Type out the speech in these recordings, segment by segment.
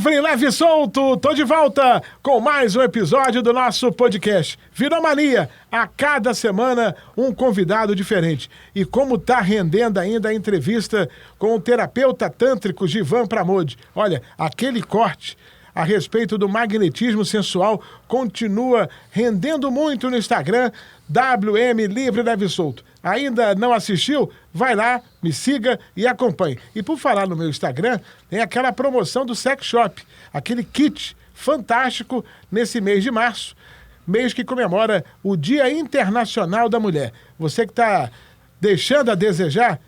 Livre, leve e solto, tô de volta com mais um episódio do nosso podcast. Virou mania, a cada semana um convidado diferente. E como tá rendendo ainda a entrevista com o terapeuta tântrico Givan Pramod. Olha, aquele corte a respeito do magnetismo sensual continua rendendo muito no Instagram, WM Livre, Leve e Solto. Ainda não assistiu? Vai lá, me siga e acompanhe. E por falar no meu Instagram, tem aquela promoção do Sex Shop, aquele kit fantástico nesse mês de março, mês que comemora o Dia Internacional da Mulher. Você que está deixando a desejar,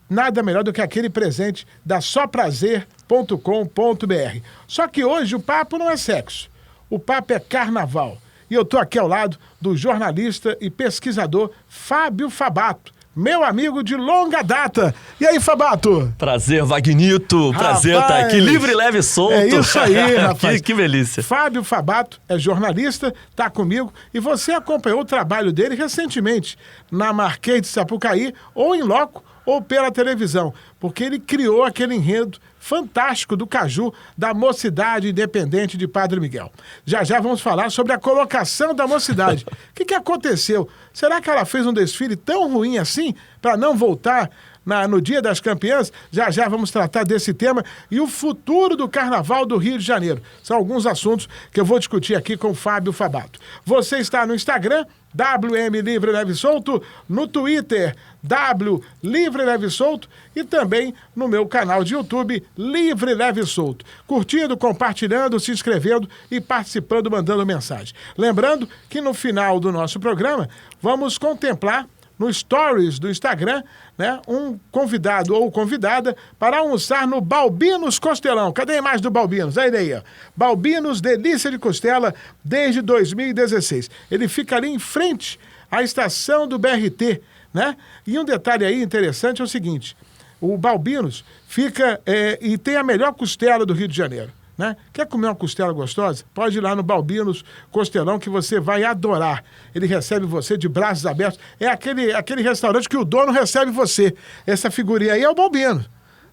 nada melhor do que aquele presente da soprazer.com.br. Só que hoje o papo não é sexo, o papo é carnaval. E eu estou aqui ao lado do jornalista e pesquisador Fábio Fabato, meu amigo de longa data. E aí, Fabato? Prazer, Vagnito. Prazer estar aqui, livre, leve e solto. É isso aí, rapaz. que delícia. Fábio Fabato é jornalista, está comigo, e você acompanhou o trabalho dele recentemente na Marquês de Sapucaí, ou em loco, ou pela televisão, porque ele criou aquele enredo fantástico do Caju, da Mocidade Independente de Padre Miguel. Já vamos falar sobre a colocação da mocidade. O que aconteceu? Será que ela fez um desfile tão ruim assim para não voltar no Dia das Campeãs? Já vamos tratar desse tema e o futuro do Carnaval do Rio de Janeiro. São alguns assuntos que eu vou discutir aqui com o Fábio Fabato. Você está no Instagram, WM Livre Leve Solto, no Twitter, W Livre Leve Solto e também no meu canal de YouTube, Livre Leve Solto. Curtindo, compartilhando, se inscrevendo e participando, mandando mensagem. Lembrando que no final do nosso programa, vamos contemplar no Stories do Instagram, né, um convidado ou convidada para almoçar no Balbinos Costelão. Cadê a imagem do Balbinos? Aí, ó. Balbinos Delícia de Costela, desde 2016. Ele fica ali em frente à estação do BRT, né? E um detalhe aí interessante é o seguinte, o Balbinos fica e tem a melhor costela do Rio de Janeiro. Né? Quer comer uma costela gostosa? Pode ir lá no Balbinos Costelão que você vai adorar. Ele recebe você de braços abertos. É aquele restaurante que o dono recebe você. Essa figurinha aí é o Balbino,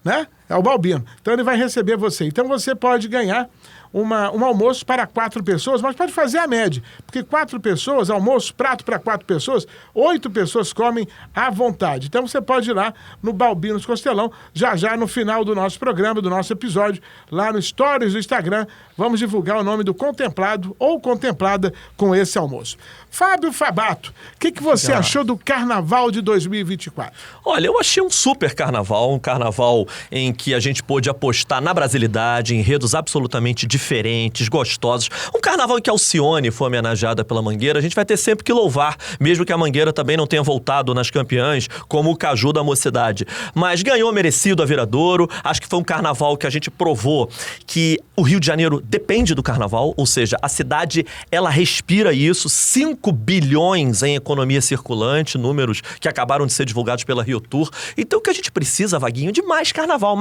né? É o Balbino. Então ele vai receber você. Então você pode ganhar um almoço para 4 pessoas, mas pode fazer a média. Porque 4 pessoas, almoço, prato para 4 pessoas, 8 pessoas comem à vontade. Então você pode ir lá no Balbinos Costelão, já no final do nosso programa, do nosso episódio, lá no Stories do Instagram, vamos divulgar o nome do contemplado ou contemplada com esse almoço. Fábio Fabato, o que você achou do Carnaval de 2024? Olha, eu achei um super carnaval, um carnaval em que a gente pôde apostar na brasilidade, em enredos absolutamente diferentes, gostosos. Um carnaval em que a Alcione foi homenageada pela Mangueira, a gente vai ter sempre que louvar, mesmo que a Mangueira também não tenha voltado nas campeãs, como o Caju da Mocidade. Mas ganhou merecido a Viradouro, acho que foi um carnaval que a gente provou que o Rio de Janeiro depende do carnaval, ou seja, a cidade, ela respira isso, 5 bilhões em economia circulante, números que acabaram de ser divulgados pela Rio Tour. Então o que a gente precisa, Vaguinho, de mais carnaval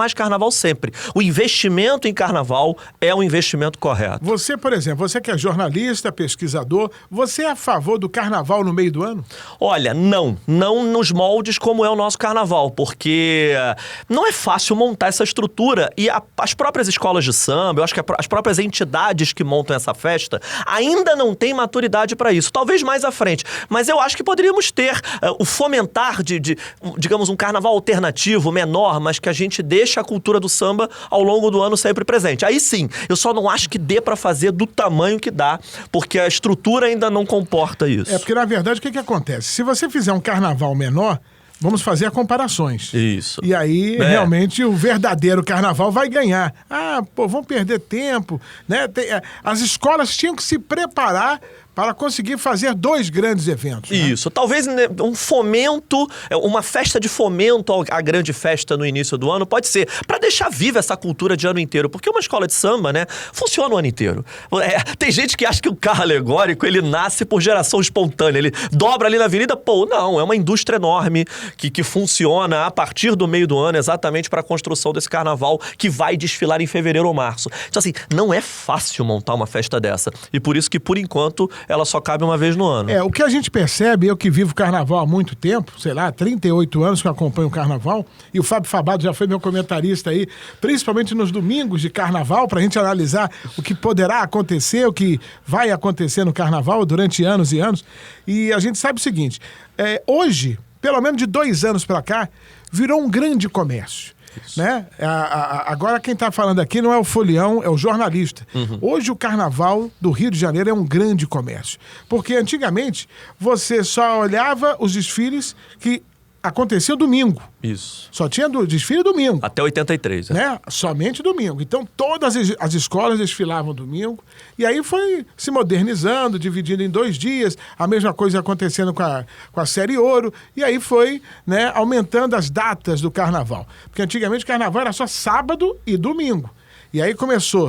sempre. O investimento em carnaval é um investimento correto. Você, por exemplo, você que é jornalista, pesquisador, você é a favor do carnaval no meio do ano? Olha, não nos moldes como é o nosso carnaval, porque não é fácil montar essa estrutura e as próprias escolas de samba, eu acho que as próprias entidades que montam essa festa ainda não têm maturidade para isso. Talvez mais à frente, mas eu acho que poderíamos ter o fomentar digamos, um carnaval alternativo, menor, mas que a gente deixa a cultura do samba ao longo do ano sempre presente. Aí sim, eu só não acho que dê para fazer do tamanho que dá, porque a estrutura ainda não comporta isso. É porque, na verdade, o que acontece? Se você fizer um carnaval menor, vamos fazer comparações. Isso. E aí, realmente, o verdadeiro carnaval vai ganhar. Vão perder tempo, né? As escolas tinham que se preparar para conseguir fazer 2 grandes eventos. Né? Isso. Talvez um fomento, uma festa de fomento à grande festa no início do ano, pode ser, para deixar viva essa cultura de ano inteiro. Porque uma escola de samba, né, funciona o ano inteiro. Tem gente que acha que o carro alegórico, ele nasce por geração espontânea. Ele dobra ali na avenida, não, é uma indústria enorme que funciona a partir do meio do ano, exatamente para a construção desse carnaval que vai desfilar em fevereiro ou março. Então, assim, não é fácil montar uma festa dessa. E por isso que, por enquanto, ela só cabe uma vez no ano. O que a gente percebe, eu que vivo carnaval há muito tempo, sei lá, 38 anos que eu acompanho o carnaval, e o Fábio Fabado já foi meu comentarista aí, principalmente nos domingos de carnaval, pra gente analisar o que poderá acontecer, o que vai acontecer no carnaval durante anos e anos. E a gente sabe o seguinte, hoje, pelo menos de 2 anos pra cá, virou um grande comércio. Né? Agora quem está falando aqui não é o folião, é o jornalista. Hoje o carnaval do Rio de Janeiro é um grande comércio. Porque antigamente você só olhava os desfiles que aconteciam domingo. Isso. Só tinha desfile domingo. Até 83. Né? Somente domingo. Então todas as escolas desfilavam domingo. E aí foi se modernizando, dividindo em 2 dias. A mesma coisa acontecendo com a Série Ouro. E aí foi, né, aumentando as datas do carnaval. Porque antigamente o carnaval era só sábado e domingo. E aí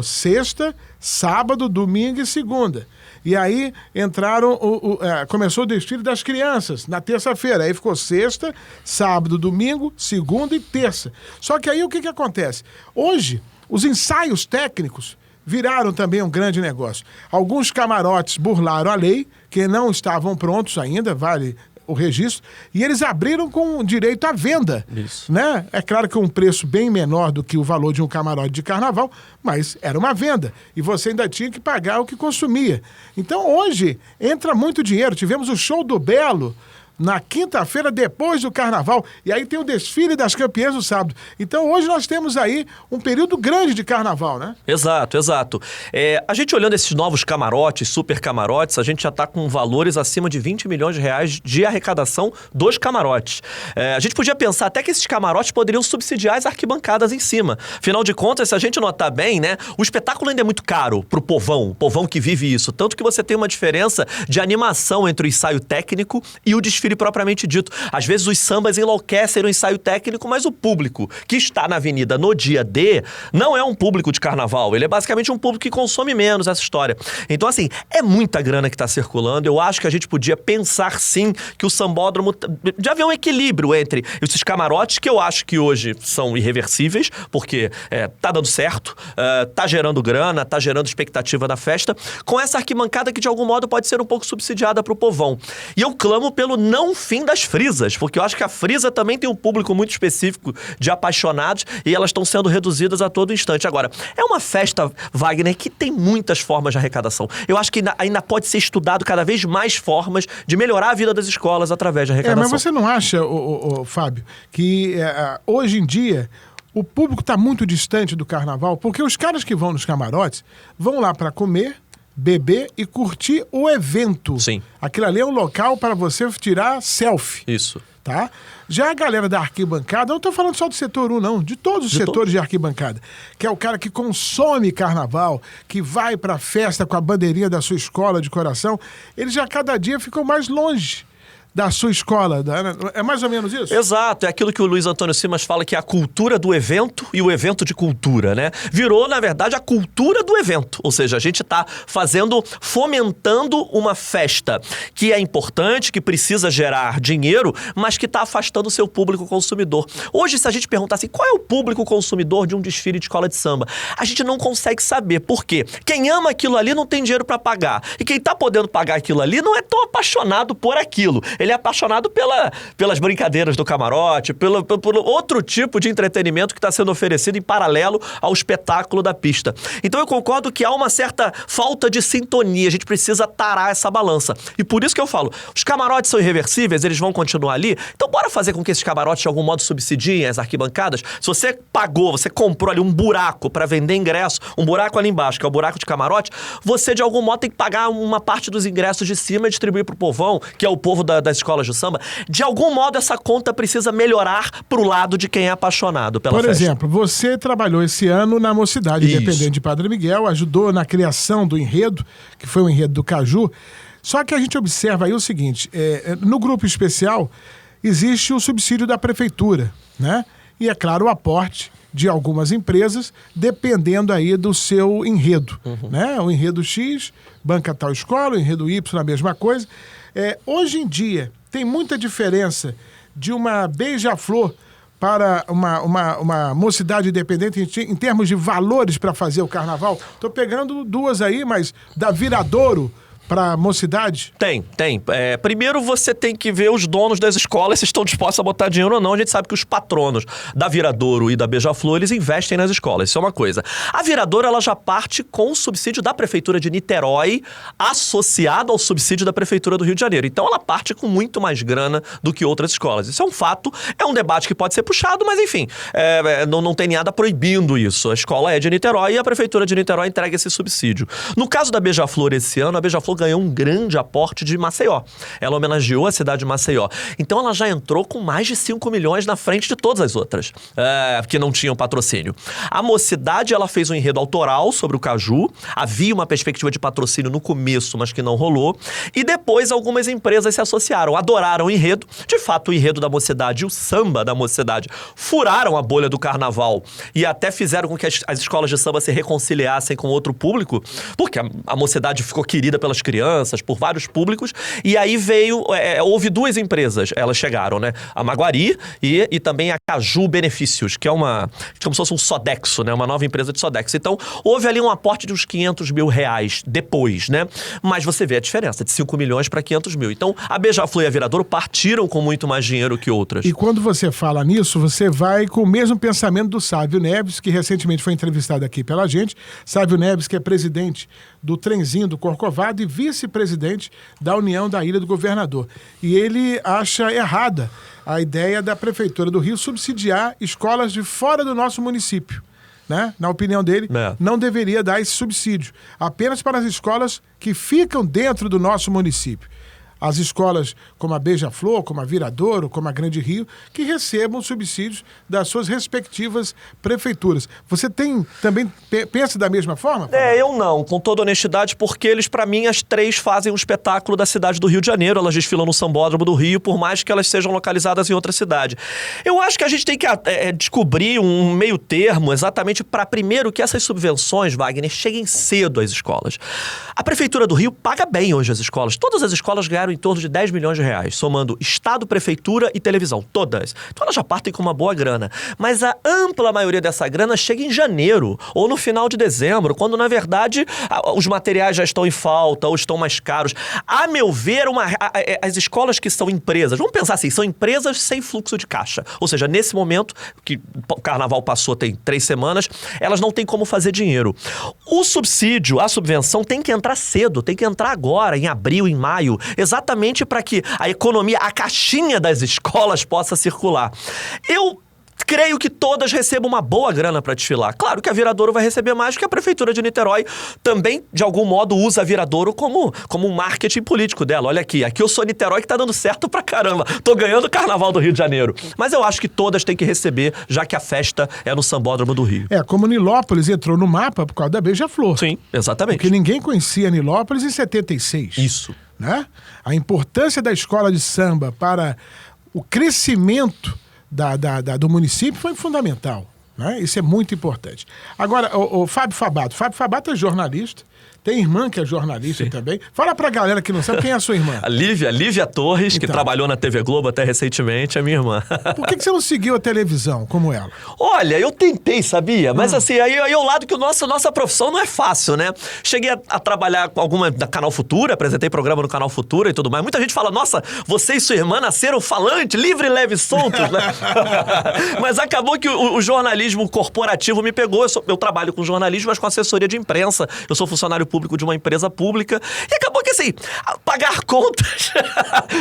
sexta, sábado, domingo e segunda. E aí começou o desfile das crianças na terça-feira. Aí ficou sexta, sábado, domingo, segunda e terça. Só que aí o que acontece? Hoje, os ensaios técnicos viraram também um grande negócio. Alguns camarotes burlaram a lei, que não estavam prontos ainda, vale o registro, e eles abriram com direito à venda. Isso. Né? É claro que um preço bem menor do que o valor de um camarote de carnaval, mas era uma venda. E você ainda tinha que pagar o que consumia. Então hoje entra muito dinheiro. Tivemos o show do Belo na quinta-feira, depois do carnaval. E aí tem o desfile das campeãs no sábado. Então hoje nós temos aí um período grande de carnaval, né? Exato, exato. A gente olhando esses novos camarotes, super camarotes, a gente já está com valores acima de 20 milhões de reais de arrecadação dos camarotes. A gente podia pensar até que esses camarotes poderiam subsidiar as arquibancadas em cima. Afinal de contas, se a gente notar bem, né, o espetáculo ainda é muito caro pro povão que vive isso. Tanto que você tem uma diferença de animação entre o ensaio técnico e o desfile propriamente dito. Às vezes os sambas enlouquecem no ensaio técnico, mas o público que está na avenida no dia D não é um público de carnaval. Ele é basicamente um público que consome menos essa história. Então, assim, é muita grana que está circulando. Eu acho que a gente podia pensar, sim, que o sambódromo de haver um equilíbrio entre esses camarotes, que eu acho que hoje são irreversíveis, porque tá dando certo, tá gerando grana, tá gerando expectativa na festa, com essa arquibancada que de algum modo pode ser um pouco subsidiada para o povão. E eu clamo pelo não fim das frisas, porque eu acho que a frisa também tem um público muito específico de apaixonados e elas estão sendo reduzidas a todo instante. Agora, é uma festa, Wagner, que tem muitas formas de arrecadação. Eu acho que ainda pode ser estudado cada vez mais formas de melhorar a vida das escolas através de arrecadação. Mas você não acha, Fábio, que hoje em dia o público está muito distante do carnaval? Porque os caras que vão nos camarotes vão lá para comer, beber e curtir o evento. Sim. Aquilo ali é um local para você tirar selfie. Isso. Tá? Já a galera da arquibancada, eu não estou falando só do setor 1, não, de todos os setores de arquibancada, que é o cara que consome carnaval, que vai para a festa com a bandeirinha da sua escola de coração, eles já cada dia ficam mais longe da sua escola. É mais ou menos isso? Exato, é aquilo que o Luiz Antônio Simas fala, que é a cultura do evento e o evento de cultura, né? Virou, na verdade, a cultura do evento. Ou seja, a gente está fomentando uma festa que é importante, que precisa gerar dinheiro, mas que está afastando o seu público consumidor. Hoje, se a gente perguntar assim, qual é o público consumidor de um desfile de escola de samba? A gente não consegue saber. Por quê? Quem ama aquilo ali não tem dinheiro para pagar. E quem está podendo pagar aquilo ali não é tão apaixonado por aquilo. Ele é apaixonado pelas brincadeiras do camarote, pelo outro tipo de entretenimento que está sendo oferecido em paralelo ao espetáculo da pista. Então eu concordo que há uma certa falta de sintonia, a gente precisa tarar essa balança. E por isso que eu falo, os camarotes são irreversíveis, eles vão continuar ali, então bora fazer com que esses camarotes de algum modo subsidiem as arquibancadas. Se você pagou, você comprou ali um buraco para vender ingresso, um buraco ali embaixo, que é o buraco de camarote, você de algum modo tem que pagar uma parte dos ingressos de cima e distribuir pro povão, que é o povo das escolas de samba. De algum modo essa conta precisa melhorar pro lado de quem é apaixonado pela festa. Por exemplo, você trabalhou esse ano na Mocidade Independente de Padre Miguel, ajudou na criação do enredo, que foi o enredo do Caju. Só que a gente observa aí o seguinte, no grupo especial existe o subsídio da prefeitura, né? E é claro o aporte de algumas empresas, dependendo aí do seu enredo, né? O enredo X banca tal escola, o enredo Y a mesma coisa. Hoje em dia tem muita diferença de uma beija-flor para uma mocidade independente em termos de valores para fazer o carnaval. Estou pegando duas aí, mas da Viradouro para a mocidade? Tem. Primeiro você tem que ver os donos das escolas se estão dispostos a botar dinheiro ou não. A gente sabe que os patronos da Viradouro e da Beija-Flor, eles investem nas escolas. Isso é uma coisa. A Viradouro, ela já parte com o subsídio da Prefeitura de Niterói associado ao subsídio da Prefeitura do Rio de Janeiro. Então ela parte com muito mais grana do que outras escolas. Isso é um fato, é um debate que pode ser puxado, mas enfim, não tem nada proibindo isso. A escola é de Niterói e a Prefeitura de Niterói entrega esse subsídio. No caso da Beija-Flor esse ano, a Beija-Flor ganhou um grande aporte de Maceió. Ela homenageou a cidade de Maceió. Então ela já entrou com mais de 5 milhões na frente de todas as outras, que não tinham patrocínio. A Mocidade, ela fez um enredo autoral sobre o caju. Havia uma perspectiva de patrocínio no começo, mas que não rolou. E depois algumas empresas se associaram, adoraram o enredo. De fato, o enredo da Mocidade e o samba da Mocidade furaram a bolha do carnaval e até fizeram com que as escolas de samba se reconciliassem com outro público, porque a Mocidade ficou querida pelas crianças, por vários públicos, e aí houve duas empresas, elas chegaram, né? A Maguari e também a Caju Benefícios, que é como se fosse um Sodexo, né? Uma nova empresa de Sodexo. Então, houve ali um aporte de uns 500 mil reais depois, né? Mas você vê a diferença, de 5 milhões para 500 mil. Então, a Beija-Flor e a Viradouro partiram com muito mais dinheiro que outras. E quando você fala nisso, você vai com o mesmo pensamento do Sávio Neves, que recentemente foi entrevistado aqui pela gente. Sávio Neves, que é presidente do Trenzinho do Corcovado e vice-presidente da União da Ilha do Governador. E ele acha errada a ideia da Prefeitura do Rio subsidiar escolas de fora do nosso município. Né? Na opinião dele, não deveria dar esse subsídio. Apenas para as escolas que ficam dentro do nosso município. As escolas como a Beija-Flor, como a Viradouro, como a Grande Rio, que recebam subsídios das suas respectivas prefeituras. Você também pensa da mesma forma? Eu não, com toda honestidade, porque eles, para mim, as três fazem um espetáculo da cidade do Rio de Janeiro. Elas desfilam no Sambódromo do Rio, por mais que elas sejam localizadas em outra cidade. Eu acho que a gente tem que descobrir um meio termo exatamente para, primeiro, que essas subvenções, Wagner, cheguem cedo às escolas. A Prefeitura do Rio paga bem hoje as escolas. Todas as escolas ganharam em torno de 10 milhões de reais, somando Estado, Prefeitura e televisão, todas. Então elas já partem com uma boa grana. Mas a ampla maioria dessa grana chega em janeiro ou no final de dezembro, quando na verdade os materiais já estão em falta ou estão mais caros. A meu ver, as escolas que são empresas, vamos pensar assim, são empresas sem fluxo de caixa. Ou seja, nesse momento, que o carnaval passou tem 3 semanas, elas não têm como fazer dinheiro. O subsídio, a subvenção tem que entrar cedo, tem que entrar agora, em abril, em maio, exatamente para que a economia, a caixinha das escolas possa circular. Eu creio que todas recebam uma boa grana para desfilar. Claro que a Viradouro vai receber mais, porque a Prefeitura de Niterói também, de algum modo, usa a Viradouro como um marketing político dela. Olha aqui eu sou Niterói que tá dando certo pra caramba. Tô ganhando o Carnaval do Rio de Janeiro. Mas eu acho que todas têm que receber, já que a festa é no Sambódromo do Rio. Como Nilópolis entrou no mapa por causa da Beija-Flor. Sim, exatamente. Porque ninguém conhecia Nilópolis em 76. Isso. Né? A importância da escola de samba para o crescimento do município foi fundamental. Né? Isso é muito importante. Agora, o Fábio Fabato é jornalista, tem irmã que é jornalista também. Fala pra galera que não sabe quem é a sua irmã. A Lívia Torres, que trabalhou na TV Globo até recentemente, é minha irmã. Por que você não seguiu a televisão como ela? Olha, eu tentei, sabia? Mas assim, aí é o lado que nossa profissão não é fácil, né? Cheguei a trabalhar com alguma da Canal Futura, apresentei programa no Canal Futura e tudo mais. Muita gente fala, nossa, você e sua irmã nasceram falante, livre, leve e soltos, né? Mas acabou que o jornalismo corporativo me pegou. Eu trabalho com jornalismo, mas com assessoria de imprensa. Eu sou funcionário público de uma empresa pública. E acabou que, assim, pagar contas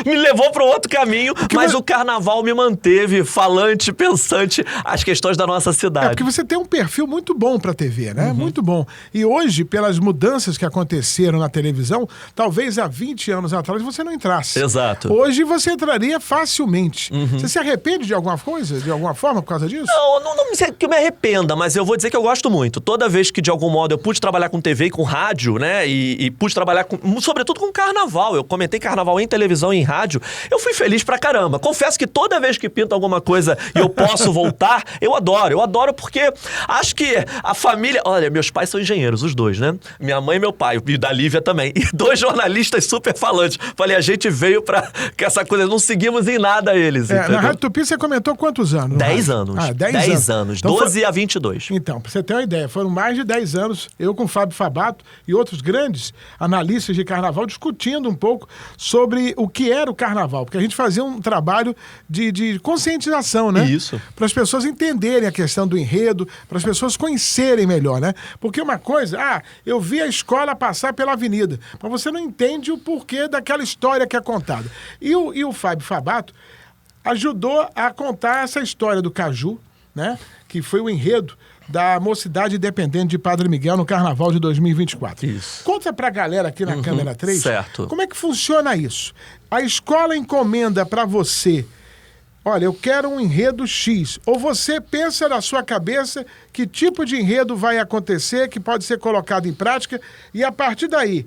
me levou para outro caminho, mas o carnaval me manteve falante, pensante as questões da nossa cidade. Porque você tem um perfil muito bom para TV, né? Muito bom. E hoje, pelas mudanças que aconteceram na televisão, talvez há 20 anos atrás você não entrasse. Exato. Hoje você entraria facilmente. Você se arrepende de alguma coisa, de alguma forma, por causa disso? Não sei que eu me arrependa, mas eu vou dizer que eu gosto muito. Toda vez que, de algum modo, eu pude trabalhar com TV e com rádio, né? E pude trabalhar, sobretudo com carnaval. Eu comentei carnaval em televisão e em rádio. Eu fui feliz pra caramba. Confesso que toda vez que pinto alguma coisa e eu posso voltar, eu adoro. Eu adoro porque acho que a família... Olha, meus pais são engenheiros, os dois, né? Minha mãe e meu pai, e da Lívia também. E 2 jornalistas super falantes. Falei, a gente veio pra que essa coisa... Não seguimos em nada eles, na Rádio Tupi você comentou quantos anos? 10 anos. 10 anos. Então 12 a 22. Então, pra você ter uma ideia, foram mais de 10 anos, eu com o Fábio Fabato, e outros grandes analistas de carnaval discutindo um pouco sobre o que era o carnaval, porque a gente fazia um trabalho de conscientização, né? Isso. Para as pessoas entenderem a questão do enredo, para as pessoas conhecerem melhor, né? Porque uma coisa, eu vi a escola passar pela avenida, mas você não entende o porquê daquela história que é contada. E o Fábio Fabato ajudou a contar essa história do Caju, né? Que foi o enredo da Mocidade Independente de Padre Miguel no Carnaval de 2024. Isso. Conta pra galera aqui na câmera 3, certo. como é que funciona isso? A escola encomenda para você, olha, eu quero um enredo X, ou você pensa na sua cabeça que tipo de enredo vai acontecer, que pode ser colocado em prática, e a partir daí,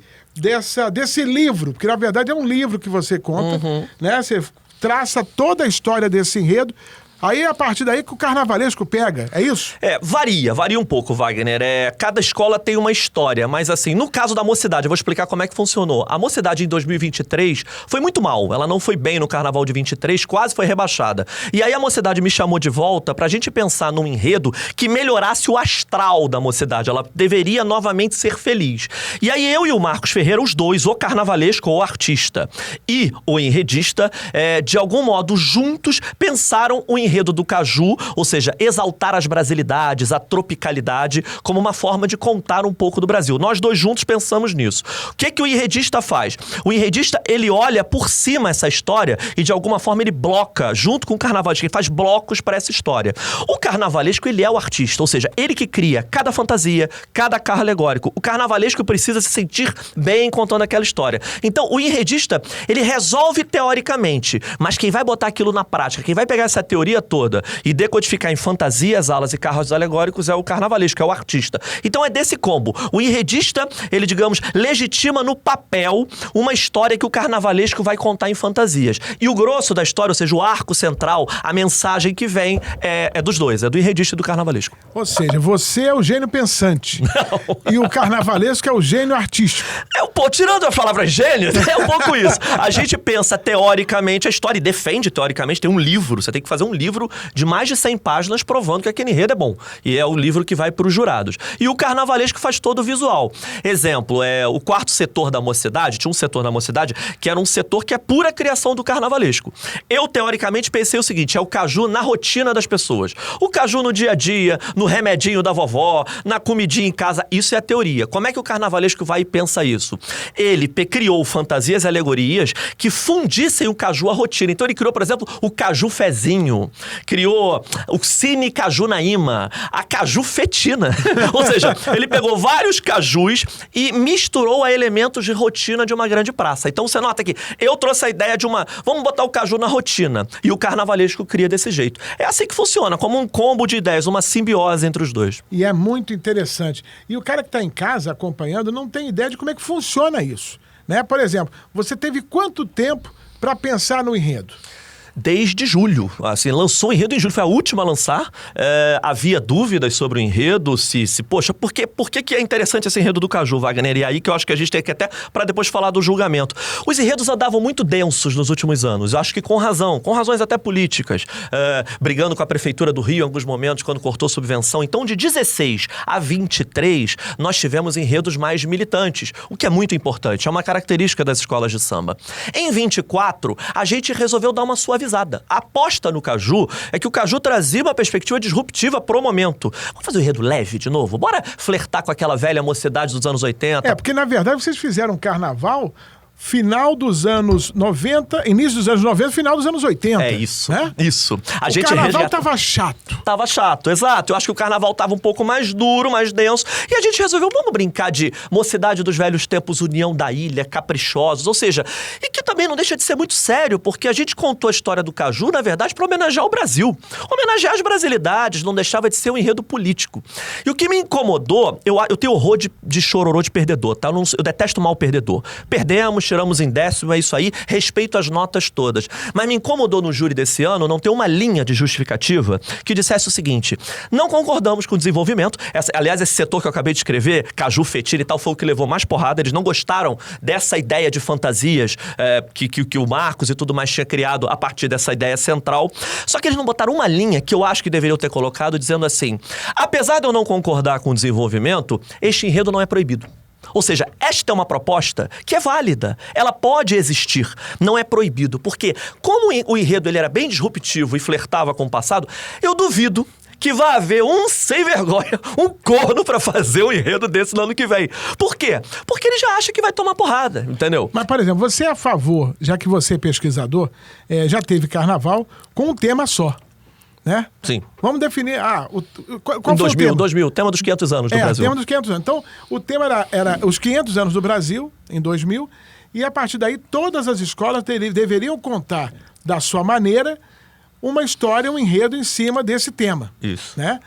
desse livro, porque na verdade é um livro que você conta, né? Você traça toda a história desse enredo. Aí, a partir daí que o carnavalesco pega, é isso? Varia um pouco, Wagner. Cada escola tem uma história, mas assim, no caso da Mocidade, eu vou explicar como é que funcionou. A Mocidade em 2023 foi muito mal, ela não foi bem no Carnaval de 23, quase foi rebaixada. E aí a Mocidade me chamou de volta pra gente pensar num enredo que melhorasse o astral da Mocidade, ela deveria novamente ser feliz. E aí eu e o Marcos Ferreira, os dois, o carnavalesco ou o artista e o enredista, de algum modo juntos pensaram o enredo do Caju, ou seja, exaltar as brasilidades, a tropicalidade, como uma forma de contar um pouco do Brasil. Nós dois juntos pensamos nisso. O que o enredista faz? O enredista, ele olha por cima essa história e de alguma forma ele bloca, junto com o carnavalesco, ele faz blocos para essa história. O carnavalesco, ele é o artista, ou seja, ele que cria cada fantasia, cada carro alegórico. O carnavalesco precisa se sentir bem contando aquela história. Então, o enredista, ele resolve teoricamente, mas quem vai botar aquilo na prática, quem vai pegar essa teoria toda e decodificar em fantasias, alas e carros alegóricos é o carnavalesco, é o artista. Então é desse combo. O enredista, ele, digamos, legitima no papel uma história que o carnavalesco vai contar em fantasias. E o grosso da história, ou seja, o arco central, a mensagem que vem é dos dois, é do enredista e do carnavalesco. Ou seja, você é o gênio pensante. Não. E o carnavalesco é o gênio artístico. Tirando a palavra gênio, é um pouco isso. A gente pensa teoricamente a história e defende teoricamente, tem um livro, você tem que fazer um livro de mais de 100 páginas provando que aquele enredo é bom. E é o livro que vai para os jurados. E o carnavalesco faz todo o visual. Exemplo, o quarto setor da Mocidade, tinha um setor da Mocidade que era um setor que é pura criação do carnavalesco. Eu, teoricamente, pensei o seguinte, é o Caju na rotina das pessoas. O Caju no dia a dia, no remedinho da vovó, na comidinha em casa, isso é a teoria. Como é que o carnavalesco vai e pensa isso? Ele criou fantasias e alegorias que fundissem o Caju à rotina. Então ele criou, por exemplo, o Caju Fezinho, criou o Cine Caju Naíma, a Caju Fetina. Ou seja, ele pegou vários cajus e misturou a elementos de rotina de uma grande praça. Então você nota que eu trouxe a ideia de vamos botar o Caju na rotina. E o carnavalesco cria desse jeito. É assim que funciona, como um combo de ideias, uma simbiose entre os dois. E é muito interessante. E o cara que está em casa acompanhando não tem ideia de como é que funciona isso, né? Por exemplo, você teve quanto tempo para pensar no enredo? Desde julho, assim, lançou o enredo em julho, foi a última a lançar, havia dúvidas sobre o enredo, poxa, por que é interessante esse enredo do Caju, Wagner? E aí que eu acho que a gente tem que até, para depois falar do julgamento. Os enredos andavam muito densos nos últimos anos, eu acho que com razões até políticas, brigando com a Prefeitura do Rio em alguns momentos, quando cortou subvenção. Então, de 16 a 23, nós tivemos enredos mais militantes, o que é muito importante, é uma característica das escolas de samba. Em 24, a gente resolveu dar uma suavizada. A aposta no Caju é que o Caju trazia uma perspectiva disruptiva pro momento. Vamos fazer um enredo leve de novo? Bora flertar com aquela velha mocidade dos anos 80? Porque na verdade vocês fizeram um carnaval final dos anos 90, início dos anos 90, final dos anos 80. É isso, né? Isso. O carnaval tava chato. Tava chato, exato. Eu acho que o carnaval tava um pouco mais duro, mais denso. E a gente resolveu, vamos brincar de Mocidade dos Velhos Tempos, União da Ilha, Caprichosos. Ou seja, e que também não deixa de ser muito sério, porque a gente contou a história do Caju, na verdade, para homenagear o Brasil. Homenagear as brasilidades, não deixava de ser um enredo político. E o que me incomodou, eu tenho horror de chororô de perdedor, tá? Eu detesto mal perdedor. Perdemos, tiramos em décimo, é isso aí, respeito as notas todas. Mas me incomodou no júri desse ano não ter uma linha de justificativa que dissesse o seguinte: não concordamos com o desenvolvimento. Aliás, esse setor que eu acabei de escrever, Caju, Fetina e tal, foi o que levou mais porrada. Eles não gostaram dessa ideia de fantasias que o Marcos e tudo mais tinha criado a partir dessa ideia central. Só que eles não botaram uma linha que eu acho que deveriam ter colocado, dizendo assim: apesar de eu não concordar com o desenvolvimento, este enredo não é proibido. Ou seja, esta é uma proposta que é válida. Ela pode existir, não é proibido. Porque como o enredo ele era bem disruptivo e flertava com o passado, eu duvido que vai haver um sem vergonha, um corno pra fazer um enredo desse no ano que vem. Por quê? Porque ele já acha que vai tomar porrada, entendeu? Mas, por exemplo, você é a favor, já que você é pesquisador, já teve carnaval com um tema só, né? Sim. Vamos definir... qual em foi o tema? 2000, tema dos 500 anos do Brasil. Tema dos 500 anos. Então, o tema era os 500 anos do Brasil, em 2000, e a partir daí todas as escolas deveriam contar da sua maneira uma história, um enredo em cima desse tema. Isso. Né?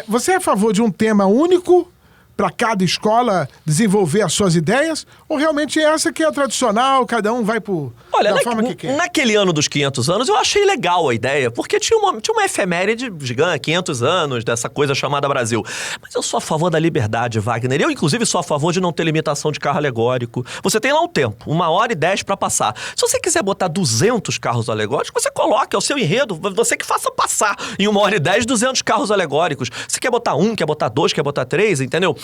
Você é a favor de um tema único para cada escola desenvolver as suas ideias? Ou realmente essa que é a tradicional, cada um vai da forma que quer? Naquele ano dos 500 anos, eu achei legal a ideia, porque tinha uma efeméride gigante, 500 anos dessa coisa chamada Brasil. Mas eu sou a favor da liberdade, Wagner. Eu, inclusive, sou a favor de não ter limitação de carro alegórico. Você tem lá um tempo, 1h10 para passar. Se você quiser botar 200 carros alegóricos, você coloca, é o seu enredo, você que faça passar em 1h10 200 carros alegóricos. Você quer botar 1, quer botar 2, quer botar 3, entendeu?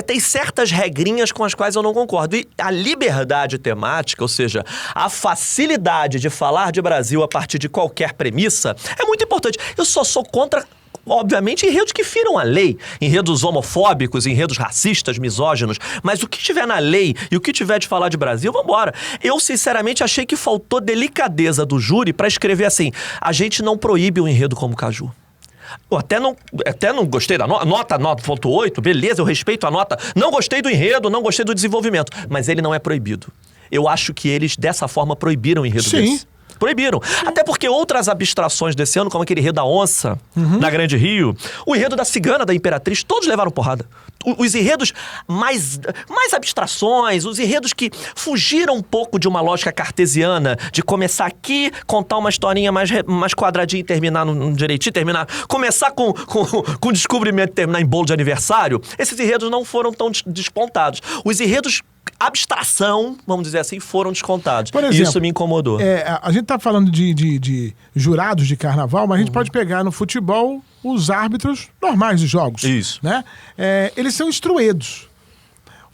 Tem certas regrinhas com as quais eu não concordo. E a liberdade temática, ou seja, a facilidade de falar de Brasil a partir de qualquer premissa, é muito importante. Eu só sou contra, obviamente, enredos que firam a lei, enredos homofóbicos, enredos racistas, misóginos, mas o que tiver na lei e o que tiver de falar de Brasil, vambora. Eu, sinceramente, achei que faltou delicadeza do júri para escrever assim: a gente não proíbe um enredo como Caju. Eu até não gostei da nota 9.8, beleza, eu respeito a nota. Não gostei do enredo, não gostei do desenvolvimento, mas ele não é proibido. Eu acho que eles, dessa forma, proibiram o enredo desse. Proibiram. Até porque outras abstrações desse ano, como aquele enredo da onça, na Grande Rio, o enredo da cigana, da Imperatriz, todos levaram porrada. Os enredos mais abstrações, os enredos que fugiram um pouco de uma lógica cartesiana, de começar aqui, contar uma historinha mais quadradinha e terminar direitinho, começar com descobrimento e terminar em bolo de aniversário, esses enredos não foram tão despontados. Os enredos abstração, vamos dizer assim, foram descontados. Por exemplo, isso me incomodou. A gente tá falando de jurados de carnaval, mas a gente pode pegar no futebol os árbitros normais dos jogos. Isso. Né? Eles são instruídos.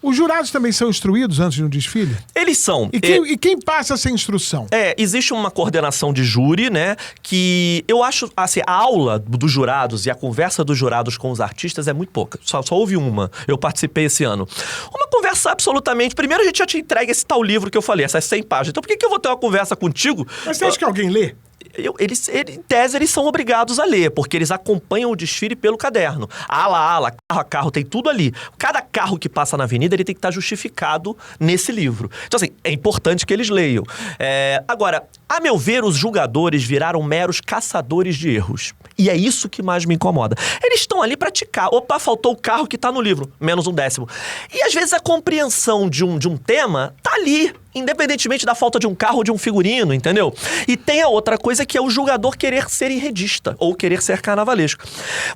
Os jurados também são instruídos antes de um desfile? Eles são. E quem passa essa instrução? Existe uma coordenação de júri, né? Que eu acho, assim, a aula dos jurados e a conversa dos jurados com os artistas é muito pouca. Só houve uma. Eu participei esse ano. Uma conversa absolutamente... Primeiro a gente já te entrega esse tal livro que eu falei, essas 100 páginas. Então por que eu vou ter uma conversa contigo? Mas você acha que alguém lê? Em tese, eles são obrigados a ler, porque eles acompanham o desfile pelo caderno. Ala a ala, carro a carro, tem tudo ali. Cada carro que passa na avenida, ele tem que estar justificado nesse livro. Então, assim, é importante que eles leiam. Agora, a meu ver, os julgadores viraram meros caçadores de erros. E é isso que mais me incomoda. Eles estão ali pra ticar. Opa, faltou o carro que tá no livro. Menos um décimo. E, às vezes, a compreensão de um tema tá ali, independentemente da falta de um carro ou de um figurino, entendeu? E tem a outra coisa que é o julgador querer ser enredista ou querer ser carnavalesco.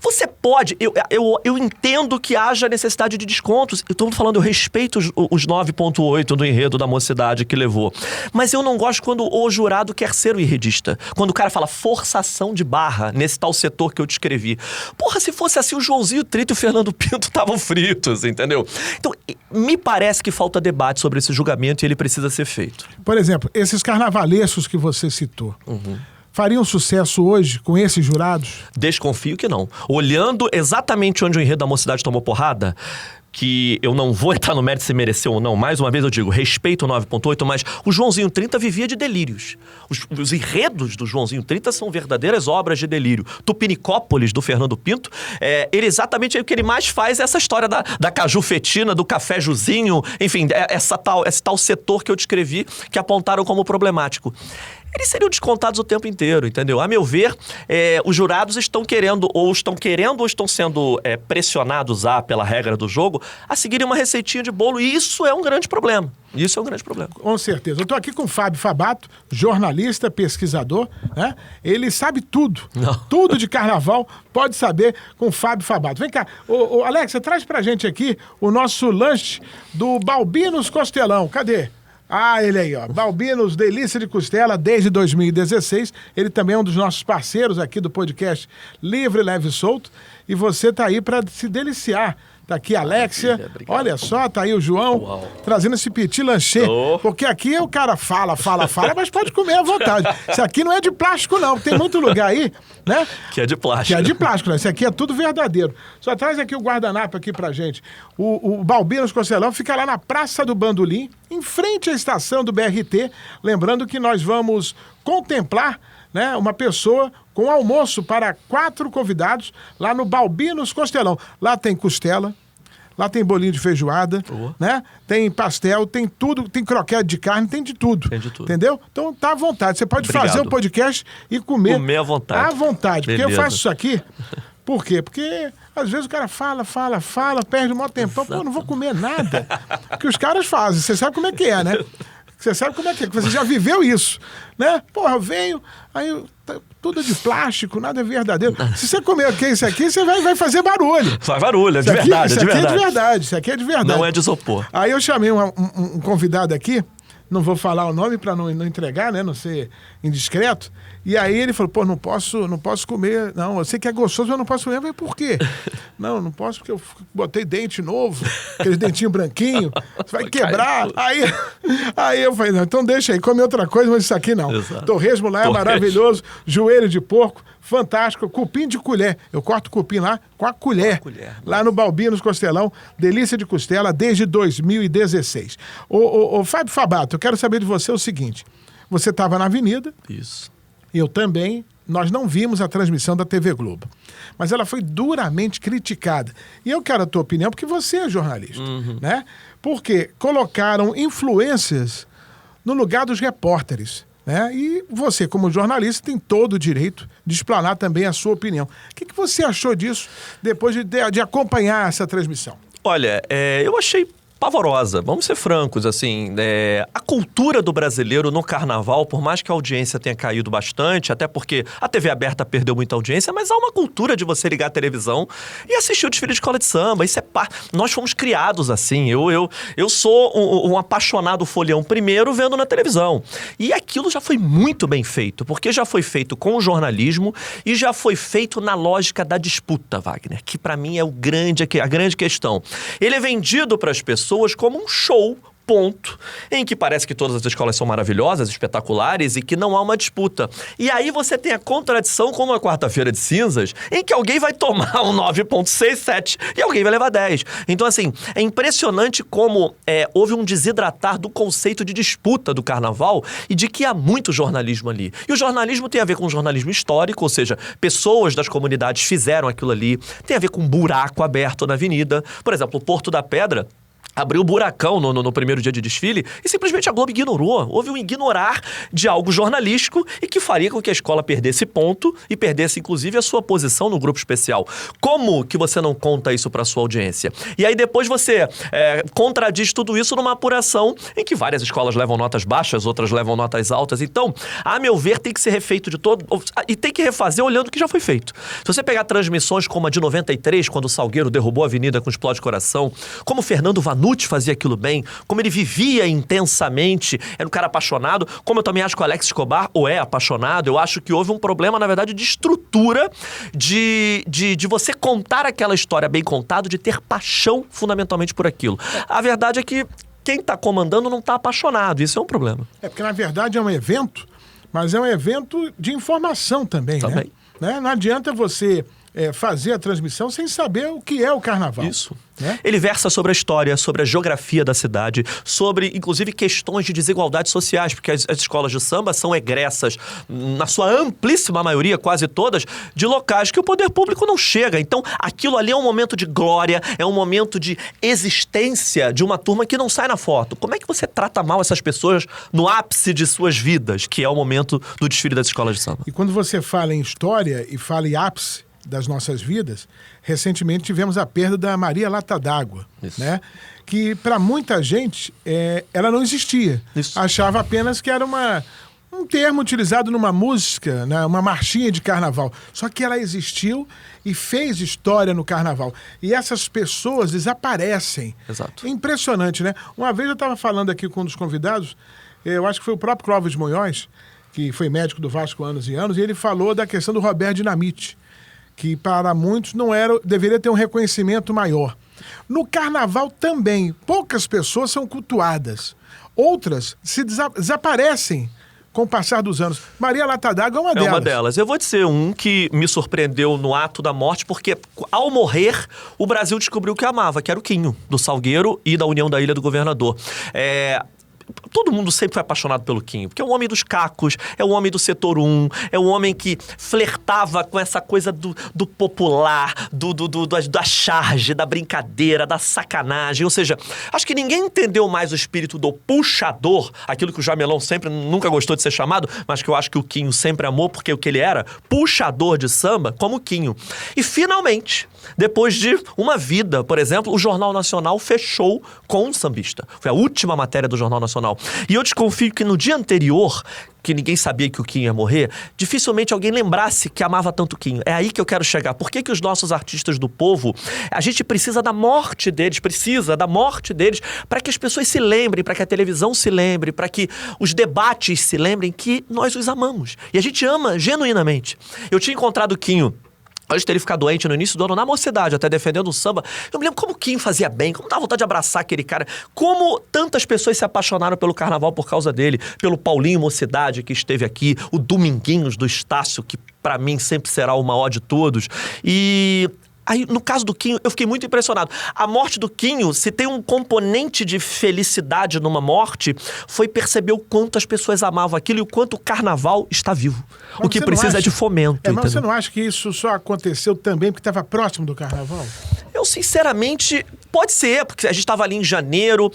Você pode... Eu entendo que haja necessidade de descontos. Eu tô falando, eu respeito os 9.8 do enredo da mocidade que levou. Mas eu não gosto quando o jurado quer ser o enredista. Quando o cara fala forçação de barra nesse tal setor que eu descrevi. Porra, se fosse assim, o Joãozinho Trito e o Fernando Pinto estavam fritos, entendeu? Então, me parece que falta debate sobre esse julgamento e ele precisa ser feito. Por exemplo, esses carnavalescos que você citou, fariam sucesso hoje com esses jurados? Desconfio que não. Olhando exatamente onde o enredo da mocidade tomou porrada, que eu não vou entrar no mérito se mereceu ou não, mais uma vez eu digo, respeito o 9.8, mas o Joãozinho 30 vivia de delírios. Os enredos do Joãozinho 30 são verdadeiras obras de delírio. Tupinicópolis, do Fernando Pinto, ele exatamente o que ele mais faz é essa história da caju fetina, do café Juzinho, enfim, esse tal setor que eu descrevi, que apontaram como problemático. Eles seriam descontados o tempo inteiro, entendeu? A meu ver, os jurados estão querendo ou estão sendo pressionados pela regra do jogo, a seguirem uma receitinha de bolo, e isso é um grande problema. Isso é um grande problema. Com certeza. Eu estou aqui com o Fábio Fabato, jornalista, pesquisador, né? Ele sabe tudo. Não. Tudo de carnaval, pode saber com o Fábio Fabato. Vem cá, Alex, você traz pra gente aqui o nosso lanche do Balbinos Costelão. Cadê? Ele aí, ó. Balbinos, delícia de costela, desde 2016. Ele também é um dos nossos parceiros aqui do podcast Livre, Leve e Solto. E você tá aí para se deliciar Tá aqui a Alexia. Obrigado. Olha só, tá aí o João. Uau. Trazendo esse petit lanché. Porque aqui o cara fala, mas pode comer à vontade. Isso aqui não é de plástico, não. Tem muito lugar aí, né? Que é de plástico. Que é de plástico, né? Esse aqui é tudo verdadeiro. Só traz aqui o guardanapo aqui pra gente. O Balbinos Costelão fica lá na Praça do Bandolim, em frente à estação do BRT. Lembrando que nós vamos contemplar, né, uma pessoa com almoço para 4 convidados lá no Balbinos Costelão. Lá tem costela, lá tem bolinho de feijoada, né? Tem pastel, tem tudo, tem croquete de carne, tem de tudo. Tem de tudo. Entendeu? Então tá à vontade. Você pode fazer o podcast e comer. Comer à vontade. À vontade. Beleza. Porque eu faço isso aqui. Por quê? Porque às vezes o cara fala, perde um maior tempão. Pô, não vou comer nada. Que os caras fazem. Você sabe como é que é, né? Você sabe como é que é, que você já viveu isso, né? Porra, eu venho, aí tudo de plástico, nada é verdadeiro. Se você comer isso aqui, você vai fazer barulho. Faz barulho, é de verdade, Isso aqui é de verdade, isso aqui é de verdade. Não é de isopor. Aí eu chamei um convidado aqui, não vou falar o nome para não entregar, né? Não ser indiscreto. E aí ele falou, pô, não posso comer. Não, eu sei que é gostoso, mas eu não posso comer. Eu falei, por quê? Não posso porque eu botei dente novo, aquele dentinho branquinho, você vai quebrar. Aí eu falei, não, então deixa aí, come outra coisa, mas isso aqui não. Exato. Torresmo lá é maravilhoso, joelho de porco, fantástico, cupim de colher. Eu corto cupim lá com a colher. Lá no Balbinos Costelão, delícia de costela desde 2016. Ô Fábio Fabato, eu quero saber de você o seguinte, você estava na avenida. Isso. Eu também, nós não vimos a transmissão da TV Globo. Mas ela foi duramente criticada. E eu quero a tua opinião, porque você é jornalista, né? Porque colocaram influências no lugar dos repórteres, né? E você, como jornalista, tem todo o direito de explanar também a sua opinião. O que você achou disso depois de acompanhar essa transmissão? Olha, eu achei pavorosa. Vamos ser francos, assim, a cultura do brasileiro no carnaval, por mais que a audiência tenha caído bastante, até porque a TV aberta perdeu muita audiência, mas há uma cultura de você ligar a televisão e assistir o desfile de escola de samba. Isso nós fomos criados assim. Eu sou um apaixonado folião primeiro vendo na televisão. E aquilo já foi muito bem feito, porque já foi feito com o jornalismo e já foi feito na lógica da disputa, Wagner, que pra mim é a grande questão. Ele é vendido para as pessoas como um show, ponto, em que parece que todas as escolas são maravilhosas, espetaculares e que não há uma disputa. E aí você tem a contradição como a quarta-feira de cinzas, em que alguém vai tomar um 9,67 e alguém vai levar 10. Então, assim, é impressionante como houve um desidratar do conceito de disputa do carnaval e de que há muito jornalismo ali. E o jornalismo tem a ver com jornalismo histórico, ou seja, pessoas das comunidades fizeram aquilo ali, tem a ver com um buraco aberto na avenida. Por exemplo, o Porto da Pedra abriu o buracão no primeiro dia de desfile e simplesmente a Globo ignorou. Houve um ignorar de algo jornalístico e que faria com que a escola perdesse ponto e perdesse, inclusive, a sua posição no grupo especial. Como que você não conta isso para sua audiência? E aí depois você contradiz tudo isso numa apuração em que várias escolas levam notas baixas, outras levam notas altas. Então, a meu ver, tem que ser refeito de todo... E tem que refazer olhando o que já foi feito. Se você pegar transmissões como a de 93, quando o Salgueiro derrubou a avenida com Explode Coração, como Fernando Vanucci fazia aquilo bem, como ele vivia intensamente, era um cara apaixonado, como eu também acho que o Alex Escobar é apaixonado, eu acho que houve um problema, na verdade, de estrutura, de você contar aquela história bem contado, de ter paixão fundamentalmente por aquilo. A verdade é que quem está comandando não está apaixonado, isso é um problema. Porque na verdade é um evento, mas é um evento de informação também, né? Não adianta você fazer a transmissão sem saber o que é o carnaval. Isso. Ele versa sobre a história, sobre a geografia da cidade, sobre, inclusive, questões de desigualdades sociais, porque as escolas de samba são egressas, na sua amplíssima maioria, quase todas, de locais que o poder público não chega. Então, aquilo ali é um momento de glória, é um momento de existência de uma turma que não sai na foto. Como é que você trata mal essas pessoas no ápice de suas vidas, que é o momento do desfile das escolas de samba? E quando você fala em história e fala em ápice das nossas vidas, recentemente tivemos a perda da Maria Lata d'Água, né? Que para muita gente ela não existia. Isso. Achava apenas que era um termo utilizado numa música, né? Uma marchinha de carnaval. Só que ela existiu e fez história no carnaval. E essas pessoas desaparecem. Exato. É impressionante, né? Uma vez eu estava falando aqui com um dos convidados, eu acho que foi o próprio Clóvis Munhoz, que foi médico do Vasco há anos e anos, e ele falou da questão do Roberto Dinamite, que para muitos deveria ter um reconhecimento maior. No carnaval também, poucas pessoas são cultuadas. Outras se desaparecem com o passar dos anos. Maria Lata d'Água é uma delas. É uma delas. Eu vou dizer um que me surpreendeu no ato da morte, porque ao morrer, o Brasil descobriu que amava, que era o Quinho, do Salgueiro e da União da Ilha do Governador. Todo mundo sempre foi apaixonado pelo Quinho, porque é um homem dos cacos, é um homem do setor 1, é um homem que flertava com essa coisa do popular, da charge, da brincadeira, da sacanagem. Ou seja, acho que ninguém entendeu mais o espírito do puxador, aquilo que o Jamelão nunca gostou de ser chamado, mas que eu acho que o Quinho sempre amou, porque o que ele era, puxador de samba, como o Quinho. E finalmente, depois de uma vida, por exemplo, o Jornal Nacional fechou com um sambista. Foi a última matéria do Jornal Nacional. E eu desconfio que no dia anterior, que ninguém sabia que o Quinho ia morrer, dificilmente alguém lembrasse que amava tanto o Quinho. É aí que eu quero chegar. Por que os nossos artistas do povo, a gente precisa da morte deles, para que as pessoas se lembrem, para que a televisão se lembre, para que os debates se lembrem que nós os amamos. E a gente ama genuinamente. Eu tinha encontrado o Quinho antes de ele ficar doente no início do ano, na Mocidade, até defendendo o samba. Eu me lembro como o Quinho fazia bem, como dava vontade de abraçar aquele cara, como tantas pessoas se apaixonaram pelo carnaval por causa dele, pelo Paulinho Mocidade, que esteve aqui, o Dominguinhos do Estácio, que pra mim sempre será o maior de todos. E aí, no caso do Quinho, eu fiquei muito impressionado. A morte do Quinho, se tem um componente de felicidade numa morte, foi perceber o quanto as pessoas amavam aquilo e o quanto o carnaval está vivo. Mas o que precisa é de fomento. Mas você não acha que isso só aconteceu também porque estava próximo do carnaval? Eu, sinceramente, pode ser, porque a gente estava ali em janeiro.